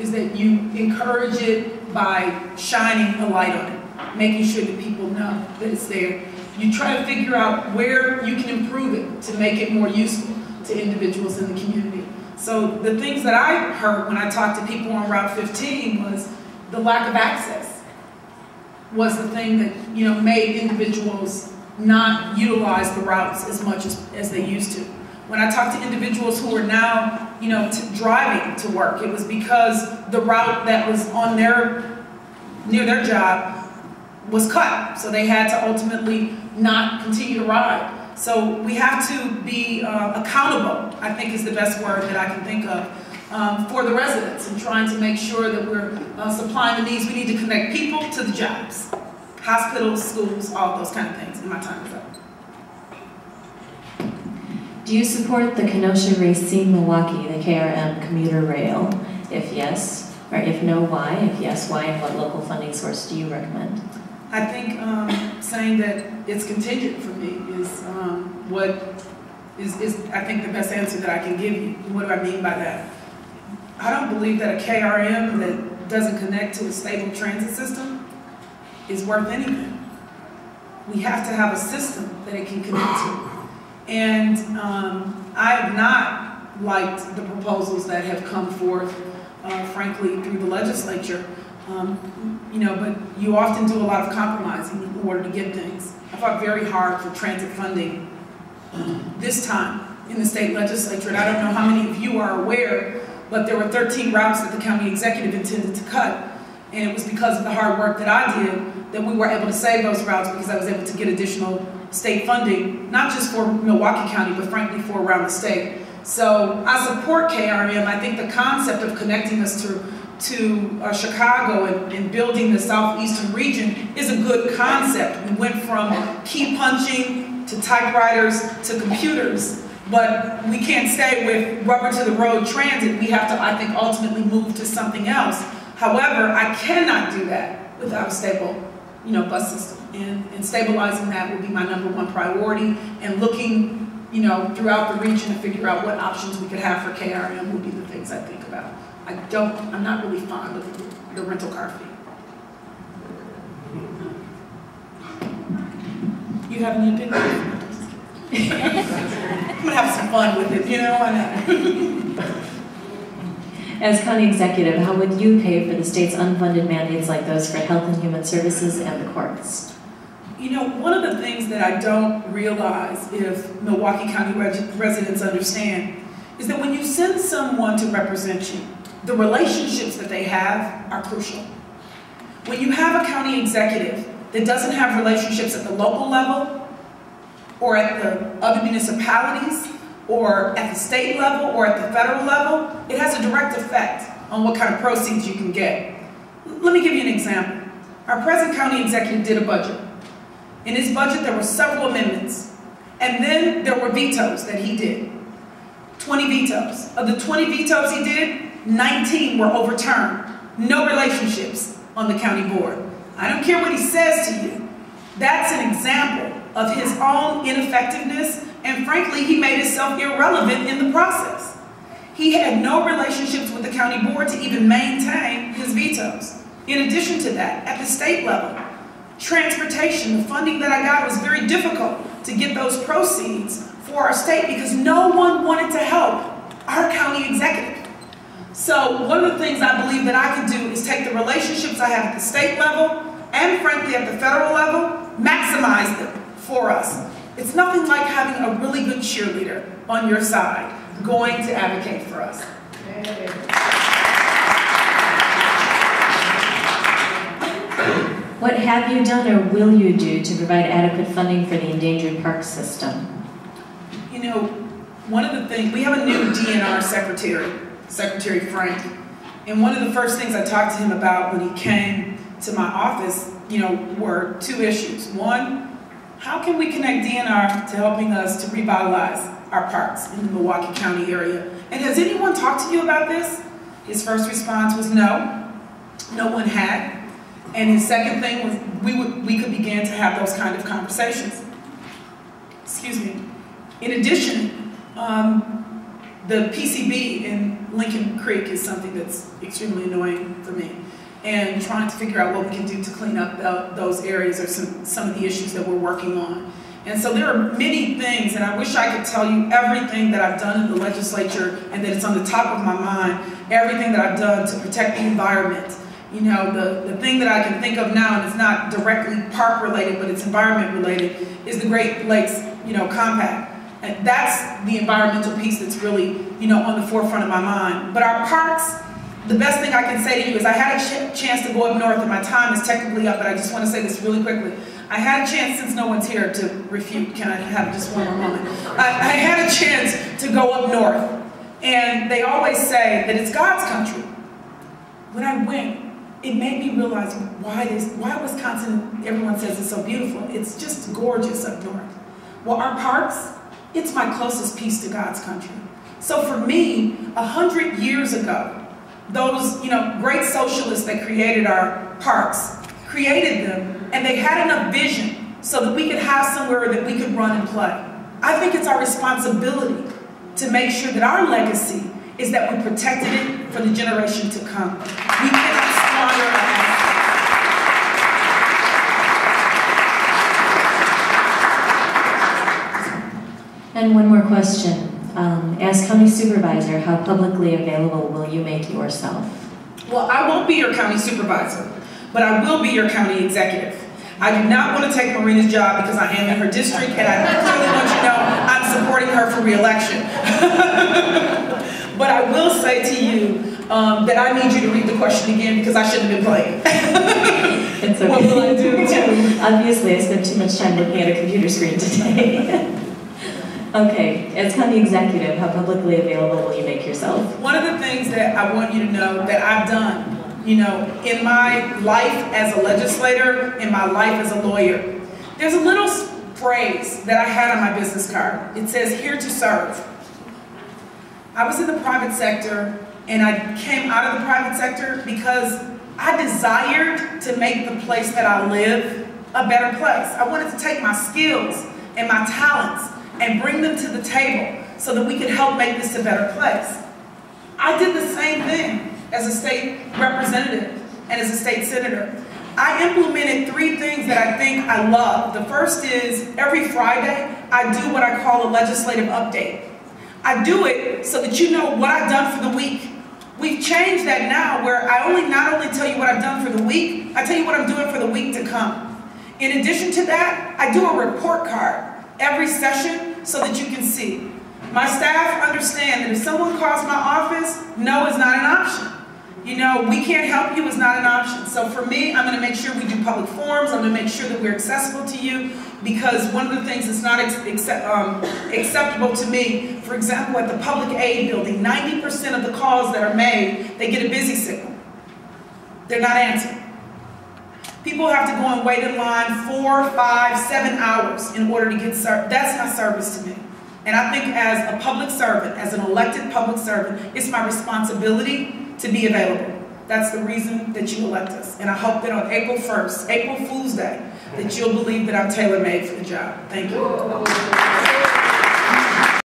is that you encourage it by shining a light on it, making sure that people know that it's there. You try to figure out where you can improve it to make it more useful to individuals in the community. So the things that I heard when I talked to people on Route 15 was the lack of access was the thing that, you know, made individuals not utilize the routes as much as they used to. When I talked to individuals who are now, you know, driving to work, it was because the route that was on near their job was cut. So they had to ultimately not continue to ride. So we have to be accountable, I think is the best word that I can think of, for the residents and trying to make sure that we're supplying the needs. We need to connect people to the jobs, hospitals, schools, all those kind of things. And my time is up. Do you support the Kenosha-Racine Milwaukee, the KRM commuter rail? If yes, or if no, why? If yes, why, and what local funding source do you recommend? I think saying that it's contingent for me is I think the best answer that I can give you. What do I mean by that? I don't believe that a KRM that doesn't connect to a stable transit system is worth anything. We have to have a system that it can connect to. And I have not liked the proposals that have come forth, frankly, through the legislature. You know, but you often do a lot of compromising in order to get things. I fought very hard for transit funding this time in the state legislature, and I don't know how many of you are aware, but there were 13 routes that the county executive intended to cut, and it was because of the hard work that I did that we were able to save those routes because I was able to get additional state funding, not just for Milwaukee County, but frankly for around the state. So I support KRM. I think the concept of connecting us to Chicago and building the southeastern region is a good concept. We went from key punching to typewriters to computers, but we can't stay with rubber to the road transit. We have to, I think, ultimately move to something else. However, I cannot do that without a stable, you know, bus system. And stabilizing that will be my #1 priority, and looking, you know, throughout the region to figure out what options we could have for KRM would be the things I think about. I'm not really fond of the rental car fee. You have any opinion? I'm gonna have some fun with it, you know, why not? As county executive, how would you pay for the state's unfunded mandates like those for health and human services and the courts? You know, one of the things that I don't realize if Milwaukee County residents understand is that when you send someone to represent you, the relationships that they have are crucial. When you have a county executive that doesn't have relationships at the local level or at the other municipalities or at the state level or at the federal level, it has a direct effect on what kind of proceeds you can get. Let me give you an example. Our present county executive did a budget. In his budget, there were several amendments. And then there were vetoes that he did. 20 vetoes. Of the 20 vetoes he did, 19 were overturned. No relationships on the county board. I don't care what he says to you. That's an example of his own ineffectiveness, and frankly, he made himself irrelevant in the process. He had no relationships with the county board to even maintain his vetoes. In addition to that, at the state level, transportation, the funding that I got was very difficult to get those proceeds for our state because no one wanted to help our county executive. So one of the things I believe that I can do is take the relationships I have at the state level and frankly at the federal level, maximize them for us. It's nothing like having a really good cheerleader on your side going to advocate for us. What have you done or will you do to provide adequate funding for the endangered park system? You know, one of the things, we have a new DNR secretary, Secretary Frank, and one of the first things I talked to him about when he came to my office, you know, were two issues. One, how can we connect DNR to helping us to revitalize our parks in the Milwaukee County area? And has anyone talked to you about this? His first response was no, no one had. And his second thing was we could begin to have those kind of conversations. Excuse me. In addition, the PCB in Lincoln Creek is something that's extremely annoying for me. And trying to figure out what we can do to clean up those areas are some of the issues that we're working on. And so there are many things, and I wish I could tell you everything that I've done in the legislature and that it's on the top of my mind, everything that I've done to protect the environment. You know, the thing that I can think of now, and it's not directly park related, but it's environment related, is the Great Lakes, you know, Compact. And that's the environmental piece that's really, you know, on the forefront of my mind. But our parks, the best thing I can say to you is I had a chance to go up north, and my time is technically up, but I just want to say this really quickly. I had a chance, since no one's here to refute, can I have just one more moment? I had a chance to go up north, and they always say that it's God's country. When I went, it made me realize why Wisconsin, everyone says it's so beautiful. It's just gorgeous up north. Well, our parks, it's my closest piece to God's country. So for me, 100 years ago, those, you know, great socialists that created our parks, created them, and they had enough vision so that we could have somewhere that we could run and play. I think it's our responsibility to make sure that our legacy is that we protected it for the generation to come. We cannot squander our assets. And one more question. As county supervisor, how publicly available will you make yourself? Well, I won't be your county supervisor, but I will be your county executive. I do not want to take Marina's job because I am in her district, and I clearly want you to know I'm supporting her for re-election. But I will say to you that I need you to read the question again because I shouldn't have been playing. It's okay. What will I do too? Obviously, I spent too much time looking at a computer screen today. Okay, as county executive, how publicly available will you make yourself? One of the things that I want you to know that I've done, you know, in my life as a legislator, in my life as a lawyer, there's a little phrase that I had on my business card. It says, "Here to serve." I was in the private sector, and I came out of the private sector because I desired to make the place that I live a better place. I wanted to take my skills and my talents and bring them to the table so that we could help make this a better place. I did the same thing as a state representative and as a state senator. I implemented 3 things that I think I love. The first is every Friday, I do what I call a legislative update. I do it so that you know what I've done for the week. We've changed that now where I not only tell you what I've done for the week, I tell you what I'm doing for the week to come. In addition to that, I do a report card every session so that you can see. My staff understand that if someone calls my office, no is not an option. You know, we can't help you is not an option. So for me, I'm going to make sure we do public forums. I'm going to make sure that we're accessible to you, because one of the things that's not acceptable to me, for example, at the public aid building, 90% of the calls that are made, they get a busy signal. They're not answered. People have to go and wait in line 4, 5, 7 hours in order to get served. That's not service to me. And I think as a public servant, as an elected public servant, it's my responsibility to be available. That's the reason that you elect us. And I hope that on April 1st, April Fool's Day, that you'll believe that I'm tailor-made for the job. Thank you.